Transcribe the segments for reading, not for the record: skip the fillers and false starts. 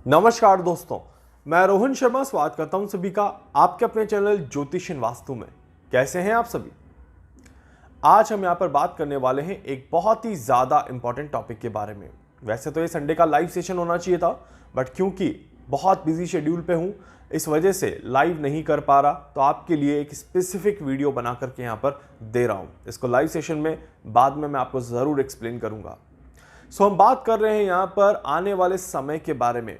नमस्कार दोस्तों, मैं रोहन शर्मा स्वागत करता हूं सभी का आपके अपने चैनल ज्योतिषीय वास्तु में। कैसे हैं आप सभी? आज हम यहां पर बात करने वाले हैं एक बहुत ही ज़्यादा इंपॉर्टेंट टॉपिक के बारे में। वैसे तो ये संडे का लाइव सेशन होना चाहिए था, बट क्योंकि बहुत बिजी शेड्यूल पे हूं, इस वजह से लाइव नहीं कर पा रहा, तो आपके लिए एक स्पेसिफिक वीडियो बना करके यहाँ पर दे रहा हूँ। इसको लाइव सेशन में बाद में मैं आपको ज़रूर एक्सप्लेन करूँगा। हम बात कर रहे हैं यहाँ पर आने वाले समय के बारे में।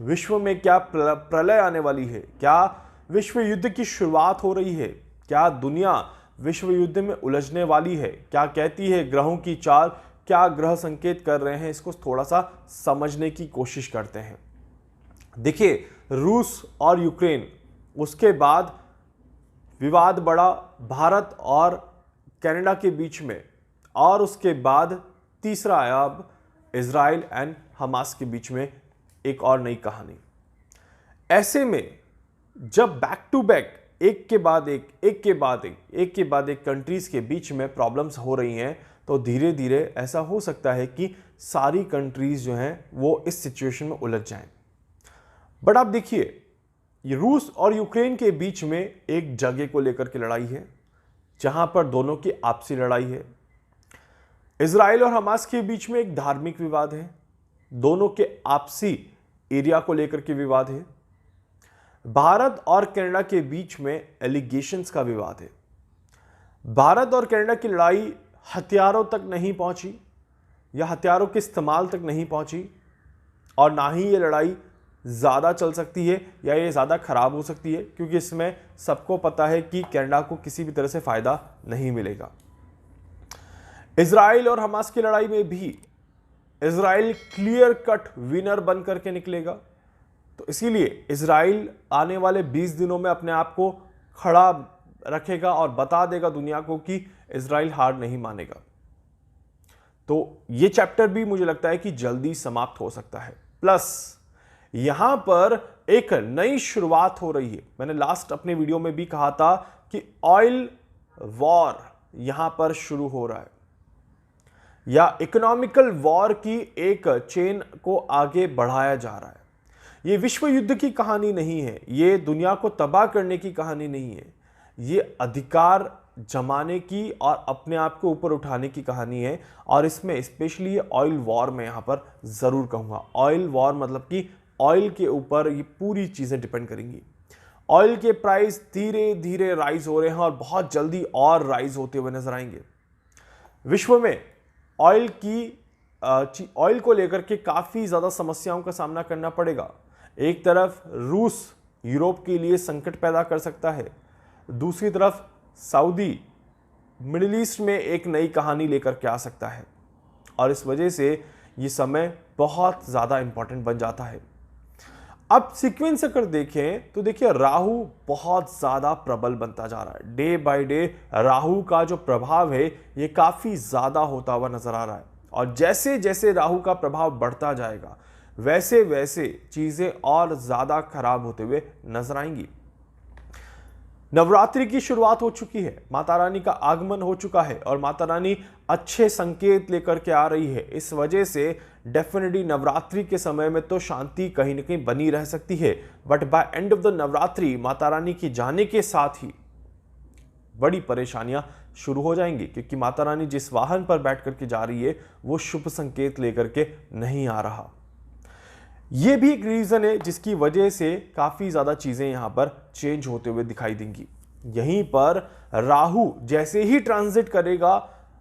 विश्व में क्या प्रलय आने वाली है? क्या विश्व युद्ध की शुरुआत हो रही है? क्या दुनिया विश्व युद्ध में उलझने वाली है? क्या कहती है ग्रहों की चाल? क्या ग्रह संकेत कर रहे हैं? इसको थोड़ा सा समझने की कोशिश करते हैं। देखिए, रूस और यूक्रेन, उसके बाद विवाद बढ़ा भारत और कनाडा के बीच में, और उसके बाद तीसरा आया अब इजराइल एंड हमास के बीच में एक और नई कहानी। ऐसे में जब बैक टू बैक एक के बाद एक कंट्रीज के बीच में प्रॉब्लम्स हो रही हैं, तो धीरे धीरे ऐसा हो सकता है कि सारी कंट्रीज जो हैं वो इस सिचुएशन में उलझ जाएं। बट आप देखिए, ये रूस और यूक्रेन के बीच में एक जगह को लेकर के लड़ाई है, जहां पर दोनों की आपसी लड़ाई है। इजराइल और हमास के बीच में एक धार्मिक विवाद है, दोनों के आपसी एरिया को लेकर के विवाद है। भारत और कनाडा के बीच में एलिगेशंस का विवाद है। भारत और कनाडा की लड़ाई हथियारों तक नहीं पहुंची या हथियारों के इस्तेमाल तक नहीं पहुंची, और ना ही ये लड़ाई ज़्यादा चल सकती है या ये ज़्यादा खराब हो सकती है, क्योंकि इसमें सबको पता है कि कनाडा को किसी भी तरह से फ़ायदा नहीं मिलेगा। इजराइल और हमास की लड़ाई में भी इजराइल क्लियर कट विनर बन करके निकलेगा। तो इसीलिए इजराइल आने वाले 20 दिनों में अपने आप को खड़ा रखेगा और बता देगा दुनिया को कि इजराइल हार नहीं मानेगा। तो ये चैप्टर भी मुझे लगता है कि जल्दी समाप्त हो सकता है। प्लस यहां पर एक नई शुरुआत हो रही है। मैंने लास्ट अपने वीडियो में भी कहा था कि ऑयल वॉर यहां पर शुरू हो रहा है, या इकोनॉमिकल वॉर की एक चेन को आगे बढ़ाया जा रहा है। ये विश्व युद्ध की कहानी नहीं है, ये दुनिया को तबाह करने की कहानी नहीं है, ये अधिकार जमाने की और अपने आप को ऊपर उठाने की कहानी है। और इसमें स्पेशली ऑयल वॉर में यहां पर जरूर कहूंगा, ऑयल वॉर मतलब कि ऑयल के ऊपर ये पूरी चीजें डिपेंड करेंगी। ऑयल के प्राइस धीरे धीरे राइज हो रहे हैं और बहुत जल्दी और राइज होते हुए नजर आएंगे। विश्व में ऑयल को लेकर के काफी ज्यादा समस्याओं का सामना करना पड़ेगा। एक तरफ रूस यूरोप के लिए संकट पैदा कर सकता है, दूसरी तरफ सऊदी मिडिल ईस्ट में एक नई कहानी लेकर के आ सकता है, और इस वजह से ये समय बहुत ज्यादा इंपॉर्टेंट बन जाता है। अब सीक्वेंस अगर देखें तो देखिए, राहु बहुत ज्यादा प्रबल बनता जा रहा है। डे बाय डे राहु का जो प्रभाव है ये काफी ज्यादा होता हुआ नजर आ रहा है, और जैसे जैसे राहु का प्रभाव बढ़ता जाएगा वैसे वैसे चीजें और ज्यादा खराब होते हुए नजर आएंगी। नवरात्रि की शुरुआत हो चुकी है, माता रानी का आगमन हो चुका है, और माता रानी अच्छे संकेत लेकर के आ रही है। इस वजह से डेफिनेटली नवरात्रि के समय में तो शांति कहीं ना कहीं बनी रह सकती है, but by end of the Navratri Mata Rani की जाने के साथ ही बड़ी परेशानियां शुरू हो जाएंगी, क्योंकि माता रानी जिस वाहन पर बैठ करके जा रही है वो शुभ संकेत लेकर के नहीं आ रहा। ये भी एक रीजन है जिसकी वजह से काफी ज्यादा चीजें यहां पर चेंज होते हुए दिखाई देंगी। यहीं पर राहु जैसे ही ट्रांजिट करेगा,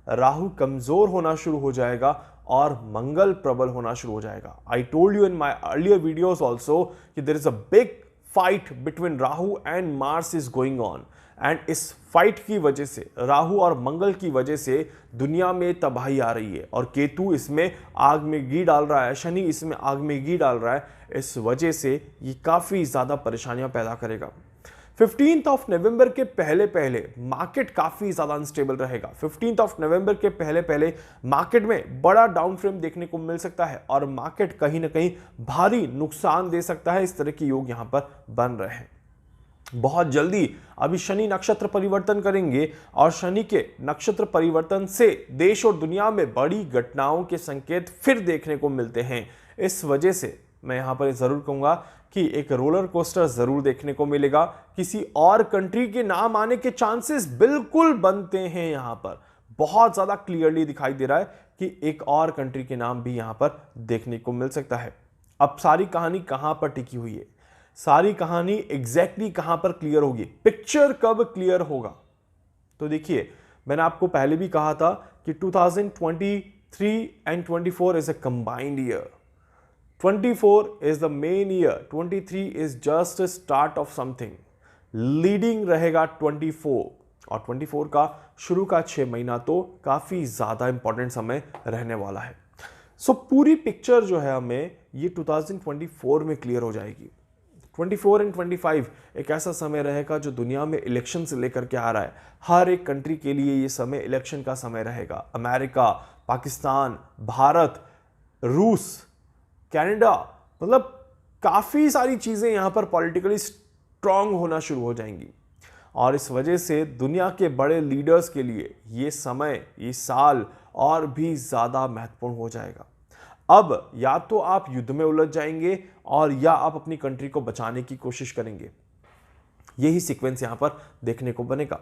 राहु कमजोर होना शुरू हो जाएगा और मंगल प्रबल होना शुरू हो जाएगा। I told you in my earlier videos also कि there is a big fight between Rahu and Mars is going on, and इस फाइट की वजह से, राहु और मंगल की वजह से दुनिया में तबाही आ रही है, और केतु इसमें आग में घी डाल रहा है, शनि इसमें आग में घी डाल रहा है। इस वजह से ये काफी ज्यादा परेशानियां पैदा करेगा। 15th ऑफ नवंबर के पहले पहले मार्केट काफी ज्यादा अनस्टेबल रहेगा। 15th ऑफ नवंबर के पहले पहले मार्केट में बड़ा डाउन फ्रेम देखने को मिल सकता है, और मार्केट कहीं ना कहीं भारी नुकसान दे सकता है। इस तरह के योग यहां पर बन रहे हैं। बहुत जल्दी अभी शनि नक्षत्र परिवर्तन करेंगे, और शनि के नक्षत्र परिवर्तन से देश और दुनिया में बड़ी घटनाओं के संकेत फिर देखने को मिलते हैं। इस वजह से मैं यहाँ पर ज़रूर कहूँगा कि एक रोलर कोस्टर ज़रूर देखने को मिलेगा। किसी और कंट्री के नाम आने के चांसेस बिल्कुल बनते हैं। यहाँ पर बहुत ज़्यादा क्लियरली दिखाई दे रहा है कि एक और कंट्री के नाम भी यहाँ पर देखने को मिल सकता है। अब सारी कहानी कहाँ पर टिकी हुई है, सारी कहानी एग्जैक्टली कहाँ पर क्लियर होगी, पिक्चर कब क्लियर होगा? तो देखिए, मैंने आपको पहले भी कहा था कि 2023 and 24 is a combined year. 24 is the main year, 23 is just a start of something. Leading रहेगा 24, और 24 का शुरू का 6 महीना तो काफ़ी ज़्यादा इंपॉर्टेंट समय रहने वाला है। सो पूरी पिक्चर जो है हमें ये 2024 में क्लियर हो जाएगी। 24 एंड 25 एक ऐसा समय रहेगा जो दुनिया में इलेक्शन से लेकर के आ रहा है। हर एक कंट्री के लिए ये समय इलेक्शन का समय रहेगा। अमेरिका, पाकिस्तान, भारत, रूस, कनाडा, मतलब काफ़ी सारी चीज़ें यहाँ पर पॉलिटिकली स्ट्रांग होना शुरू हो जाएंगी, और इस वजह से दुनिया के बड़े लीडर्स के लिए ये समय, ये साल और भी ज़्यादा महत्वपूर्ण हो जाएगा। अब या तो आप युद्ध में उलझ जाएंगे और या आप अपनी कंट्री को बचाने की कोशिश करेंगे। यही सीक्वेंस यहाँ पर देखने को बनेगा।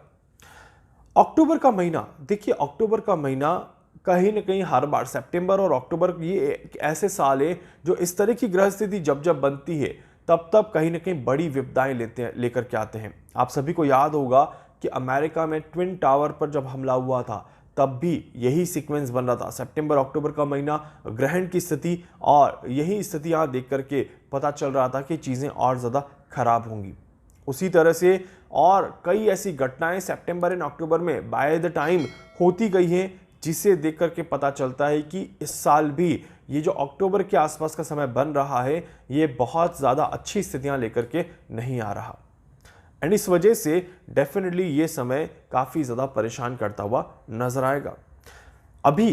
अक्टूबर का महीना, देखिए अक्टूबर का महीना कहीं ना कहीं हर बार, सितंबर और अक्टूबर ये एक ऐसे साल है जो इस तरह की ग्रह स्थिति जब जब बनती है तब तब कहीं ना कहीं बड़ी विपदाएं लेकर के आते हैं। आप सभी को याद होगा कि अमेरिका में ट्विन टावर पर जब हमला हुआ था तब भी यही सीक्वेंस बन रहा था। सितंबर अक्टूबर का महीना, ग्रहण की स्थिति, और यही स्थिति यहाँ देख करके पता चल रहा था कि चीज़ें और ज़्यादा खराब होंगी। उसी तरह से और कई ऐसी घटनाएं सितंबर एंड अक्टूबर में बाय द टाइम होती गई हैं, जिसे देख करके पता चलता है कि इस साल भी ये जो अक्टूबर के आसपास का समय बन रहा है ये बहुत ज़्यादा अच्छी स्थितियां लेकर के नहीं आ रहा। एंड इस वजह से डेफिनेटली ये समय काफ़ी ज़्यादा परेशान करता हुआ नजर आएगा। अभी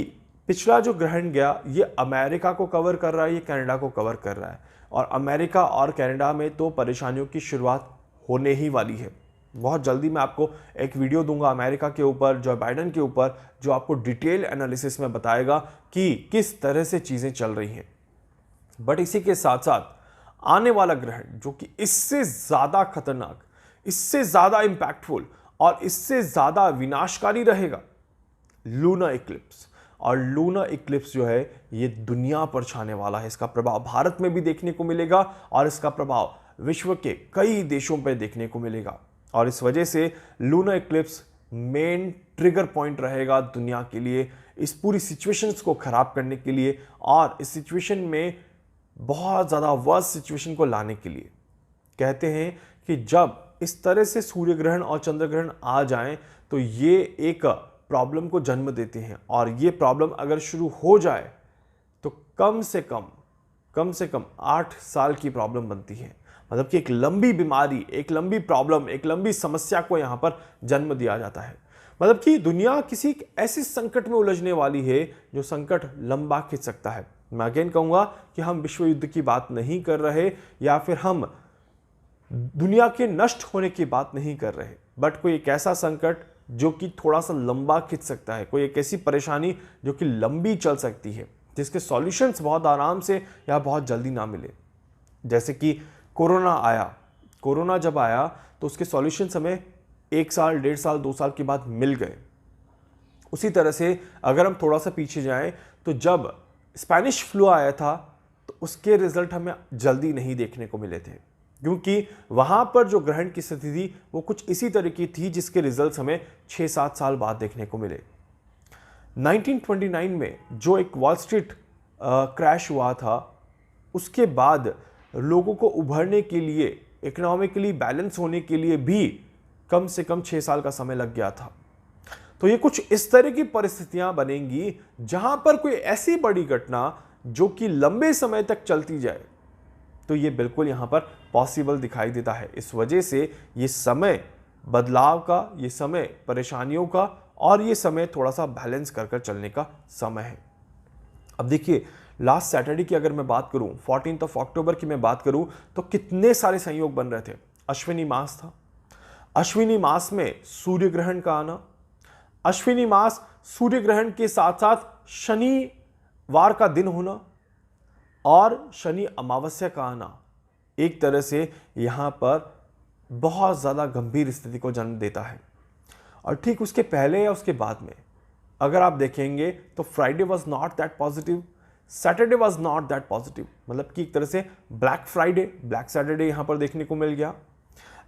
पिछला जो ग्रहण गया ये अमेरिका को कवर कर रहा है, ये कनाडा को कवर कर रहा है, और अमेरिका और कनाडा में तो परेशानियों की शुरुआत होने ही वाली है। बहुत जल्दी मैं आपको एक वीडियो दूंगा अमेरिका के ऊपर, जो बाइडेन के ऊपर, जो आपको डिटेल एनालिसिस में बताएगा कि किस तरह से चीज़ें चल रही हैं। बट इसी के साथ साथ आने वाला ग्रहण जो कि इससे ज़्यादा खतरनाक, इससे ज़्यादा इंपैक्टफुल और इससे ज़्यादा विनाशकारी रहेगा, लूनर इक्लिप्स। और लूनर इक्लिप्स जो है ये दुनिया पर छाने वाला है। इसका प्रभाव भारत में भी देखने को मिलेगा और इसका प्रभाव विश्व के कई देशों पर देखने को मिलेगा। और इस वजह से lunar Eclipse main trigger point रहेगा दुनिया के लिए, इस पूरी सिचुएशंस को खराब करने के लिए, और इस सिचुएशन में बहुत ज़्यादा वर्स्ट सिचुएशन को लाने के लिए। कहते हैं कि जब इस तरह से सूर्य ग्रहण और चंद्र ग्रहण आ जाएं तो ये एक प्रॉब्लम को जन्म देते हैं, और ये प्रॉब्लम अगर शुरू हो जाए तो कम से कम 8 साल की प्रॉब्लम बनती है। मतलब कि एक लंबी बीमारी, एक लंबी प्रॉब्लम, एक लंबी समस्या को यहाँ पर जन्म दिया जाता है। मतलब कि दुनिया किसी ऐसे संकट में उलझने वाली है जो संकट लंबा खिंच सकता है। मैं अगेन कहूँगा कि हम विश्व युद्ध की बात नहीं कर रहे या फिर हम दुनिया के नष्ट होने की बात नहीं कर रहे, बट कोई एक ऐसा संकट जो कि थोड़ा सा लंबा खिंच सकता है, कोई एक ऐसी परेशानी जो कि लंबी चल सकती है, जिसके सॉल्यूशंस बहुत आराम से या बहुत जल्दी ना मिले। जैसे कि कोरोना आया, कोरोना जब आया तो उसके सॉल्यूशंस हमें 1 साल, 1.5 साल, 2 साल के बाद मिल गए। उसी तरह से अगर हम थोड़ा सा पीछे जाएं तो जब स्पेनिश फ्लू आया था तो उसके रिजल्ट हमें जल्दी नहीं देखने को मिले थे, क्योंकि वहां पर जो ग्रहण की स्थिति थी वो कुछ इसी तरह की थी जिसके रिजल्ट्स हमें 6-7 साल बाद देखने को मिले। 1929 में जो एक वॉल स्ट्रीट क्रैश हुआ था, उसके बाद लोगों को उभरने के लिए, इकोनॉमिकली बैलेंस होने के लिए भी कम से कम 6 साल का समय लग गया था। तो ये कुछ इस तरह की परिस्थितियां बनेंगी जहां पर कोई ऐसी बड़ी घटना जो कि लंबे समय तक चलती जाए, तो ये बिल्कुल यहां पर पॉसिबल दिखाई देता है। इस वजह से ये समय बदलाव का, ये समय परेशानियों का, और ये समय थोड़ा सा बैलेंस कर चलने का समय है। अब देखिए, लास्ट सैटरडे की अगर मैं बात करूं, 14 अक्टूबर की मैं बात करूं, तो कितने सारे संयोग बन रहे थे। अश्विनी मास था, अश्विनी मास में सूर्य ग्रहण का आना, अश्विनी मास सूर्य ग्रहण के साथ साथ शनिवार का दिन होना, और शनि अमावस्या का आना एक तरह से यहाँ पर बहुत ज़्यादा गंभीर स्थिति को जन्म देता है। और ठीक उसके पहले या उसके बाद में अगर आप देखेंगे तो Friday was not that positive, Saturday was not that positive, मतलब कि एक तरह से ब्लैक फ्राइडे, ब्लैक सैटरडे यहाँ पर देखने को मिल गया।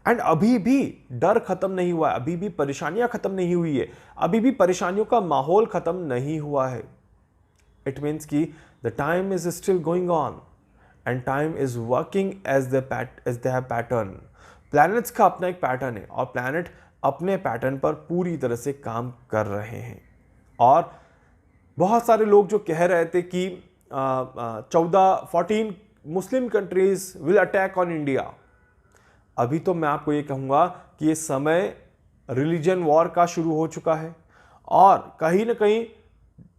एंड अभी भी डर खत्म नहीं हुआ है, अभी भी परेशानियां खत्म नहीं हुई है, अभी भी परेशानियों का माहौल खत्म नहीं हुआ है। इट मीन्स कि the time is still going on and time is working as they have pattern. Planets का अपना एक पैटर्न है और प्लैनेट अपने पैटर्न पर पूरी तरह से काम कर रहे हैं। और बहुत सारे लोग जो कह रहे थे कि 14 मुस्लिम countries will attack on India, अभी तो मैं आपको ये कहूँगा कि ये समय रिलीजन वॉर का शुरू हो चुका है। और कहीं ना कहीं,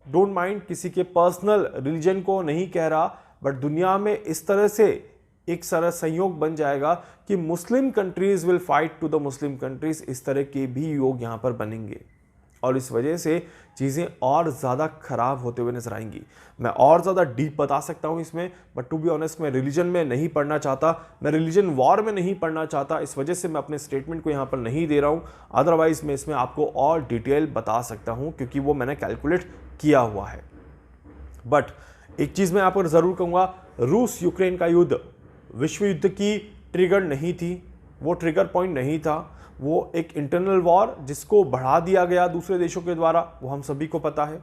डोंट माइंड, किसी के पर्सनल रिलीजन को नहीं कह रहा, बट दुनिया में इस तरह से एक सारा संयोग बन जाएगा कि Muslim countries will fight to the Muslim countries, इस तरह के भी योग यहाँ पर बनेंगे और इस वजह से चीज़ें और ज़्यादा खराब होते हुए नजर आएंगी। मैं और ज़्यादा डीप बता सकता हूँ इसमें, बट टू बी ऑनेस्ट मैं रिलीजन में नहीं पढ़ना चाहता, मैं रिलीजन वॉर में नहीं पढ़ना चाहता, इस वजह से मैं अपने स्टेटमेंट को यहाँ पर नहीं दे रहा हूँ। अदरवाइज मैं इसमें आपको और डिटेल बता सकता हूँ क्योंकि वो मैंने कैलकुलेट किया हुआ है। बट एक चीज़ मैं आप पर ज़रूर कहूँगा, रूस यूक्रेन का युद्ध विश्व युद्ध की ट्रिगर नहीं थी, वो ट्रिगर पॉइंट नहीं था, वो एक इंटरनल वॉर जिसको बढ़ा दिया गया दूसरे देशों के द्वारा, वो हम सभी को पता है।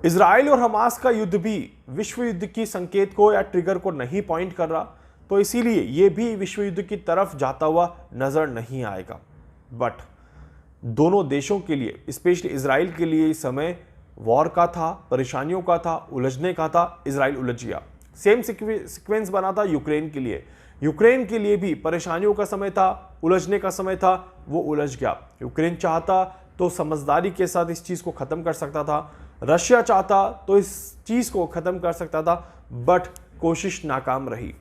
इजराइल और हमास का युद्ध भी विश्व युद्ध की संकेत को या ट्रिगर को नहीं पॉइंट कर रहा, तो इसीलिए ये भी विश्व युद्ध की तरफ जाता हुआ नजर नहीं आएगा। बट दोनों देशों के लिए, स्पेशली इजराइल के लिए इस समय वॉर का था, परेशानियों का था, उलझने का था। इजराइल उलझ गया। सेम सीक्वेंस बना था यूक्रेन के लिए, यूक्रेन के लिए भी परेशानियों का समय था, उलझने का समय था, वो उलझ गया। यूक्रेन चाहता तो समझदारी के साथ इस चीज़ को ख़त्म कर सकता था, रशिया चाहता तो इस चीज़ को ख़त्म कर सकता था, बट कोशिश नाकाम रही।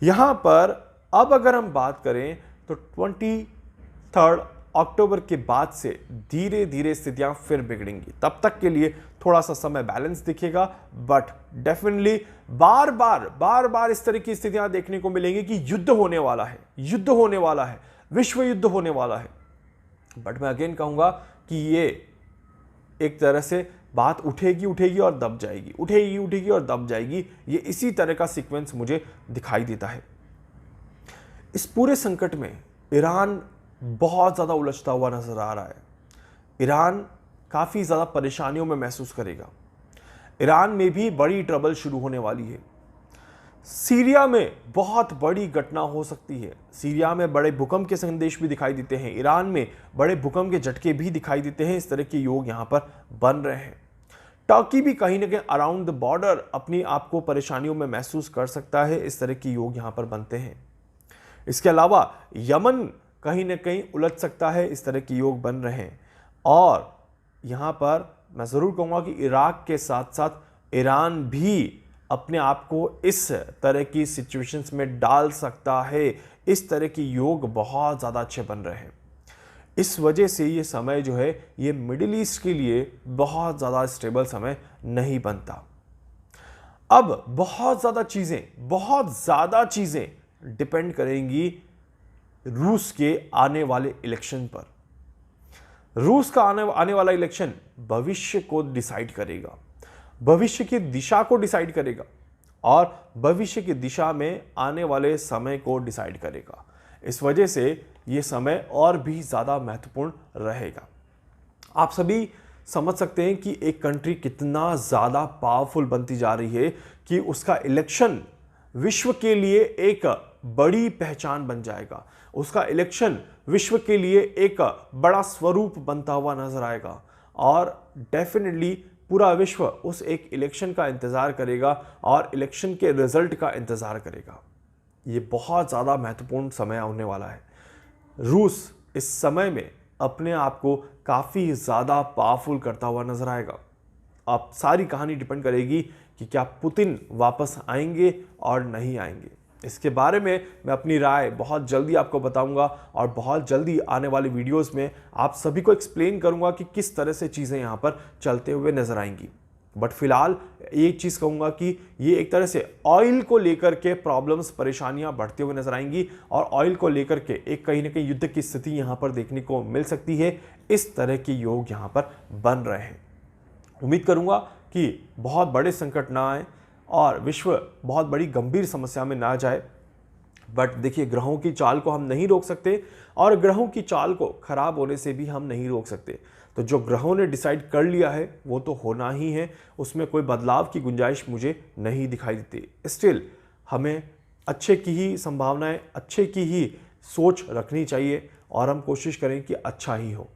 यहाँ पर अब अगर हम बात करें तो 23 अक्टूबर के बाद से धीरे धीरे स्थितियां फिर बिगड़ेंगी। तब तक के लिए थोड़ा सा समय बैलेंस दिखेगा, बट डेफिनेटली बार बार इस तरह की स्थितियां देखने को मिलेंगी कि युद्ध होने वाला है, युद्ध होने वाला है, विश्व युद्ध होने वाला है। बट मैं अगेन कहूंगा कि ये एक तरह से बात उठेगी और दब जाएगी, उठेगी और दब जाएगी। ये इसी तरह का सीक्वेंस मुझे दिखाई देता है। इस पूरे संकट में ईरान बहुत ज़्यादा उलझता हुआ नजर आ रहा है। ईरान काफ़ी ज़्यादा परेशानियों में महसूस करेगा। ईरान में भी बड़ी ट्रबल शुरू होने वाली है। सीरिया में बहुत बड़ी घटना हो सकती है। सीरिया में बड़े भूकंप के संदेश भी दिखाई देते हैं, ईरान में बड़े भूकंप के झटके भी दिखाई देते हैं। इस तरह के योग यहाँ पर बन रहे हैं। टर्की भी कहीं ना कहीं अराउंड द बॉर्डर अपनी आप को परेशानियों में महसूस कर सकता है। इस तरह के योग यहाँ पर बनते हैं। इसके अलावा यमन कहीं ना कहीं उलझ सकता है, इस तरह के योग बन रहे हैं। और यहाँ पर मैं ज़रूर कहूँगा कि इराक के साथ साथ ईरान भी अपने आप को इस तरह की सिचुएशंस में डाल सकता है। इस तरह के योग बहुत ज़्यादा अच्छे बन रहे हैं। इस वजह से ये समय जो है ये मिडिल ईस्ट के लिए बहुत ज़्यादा स्टेबल समय नहीं बनता। अब बहुत ज़्यादा चीज़ें डिपेंड करेंगी रूस के आने वाले इलेक्शन पर। रूस का आने वाला इलेक्शन भविष्य को डिसाइड करेगा, भविष्य की दिशा को डिसाइड करेगा और भविष्य की दिशा में आने वाले समय को डिसाइड करेगा। इस वजह से ये समय और भी ज़्यादा महत्वपूर्ण रहेगा। आप सभी समझ सकते हैं कि एक कंट्री कितना ज़्यादा पावरफुल बनती जा रही है कि उसका इलेक्शन विश्व के लिए एक बड़ी पहचान बन जाएगा। उसका इलेक्शन विश्व के लिए एक बड़ा स्वरूप बनता हुआ नजर आएगा और डेफिनेटली पूरा विश्व उस एक इलेक्शन का इंतज़ार करेगा और इलेक्शन के रिजल्ट का इंतज़ार करेगा। ये बहुत ज़्यादा महत्वपूर्ण समय होने वाला है। रूस इस समय में अपने आप को काफ़ी ज़्यादा पावरफुल करता हुआ नजर आएगा। अब सारी कहानी डिपेंड करेगी कि क्या पुतिन वापस आएंगे और नहीं आएंगे। इसके बारे में मैं अपनी राय बहुत जल्दी आपको बताऊंगा और बहुत जल्दी आने वाली वीडियोस में आप सभी को एक्सप्लेन करूंगा कि किस तरह से चीज़ें यहाँ पर चलते हुए नजर आएंगी। बट फिलहाल एक चीज़ कहूँगा कि ये एक तरह से ऑयल को लेकर के प्रॉब्लम्स, परेशानियां बढ़ते हुए नजर आएंगी और ऑयल को लेकर के एक कहीं ना कहीं युद्ध की स्थिति यहाँ पर देखने को मिल सकती है। इस तरह के योग यहाँ पर बन रहे हैं। उम्मीद करूँगा कि बहुत बड़े संकट ना आए और विश्व बहुत बड़ी गंभीर समस्या में ना जाए। बट देखिए, ग्रहों की चाल को हम नहीं रोक सकते और ग्रहों की चाल को खराब होने से भी हम नहीं रोक सकते। तो जो ग्रहों ने डिसाइड कर लिया है वो तो होना ही है, उसमें कोई बदलाव की गुंजाइश मुझे नहीं दिखाई देती। स्टिल हमें अच्छे की ही संभावनाएं, अच्छे की ही सोच रखनी चाहिए और हम कोशिश करें कि अच्छा ही हो।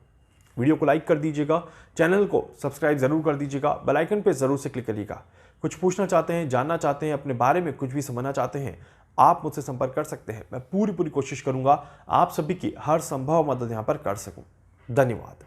वीडियो को लाइक कर दीजिएगा, चैनल को सब्सक्राइब जरूर कर दीजिएगा, बेल आइकन पे जरूर से क्लिक करिएगा। कुछ पूछना चाहते हैं, जानना चाहते हैं, अपने बारे में कुछ भी समझना चाहते हैं, आप मुझसे संपर्क कर सकते हैं। मैं पूरी कोशिश करूंगा आप सभी की हर संभव मदद यहां पर कर सकूं। धन्यवाद।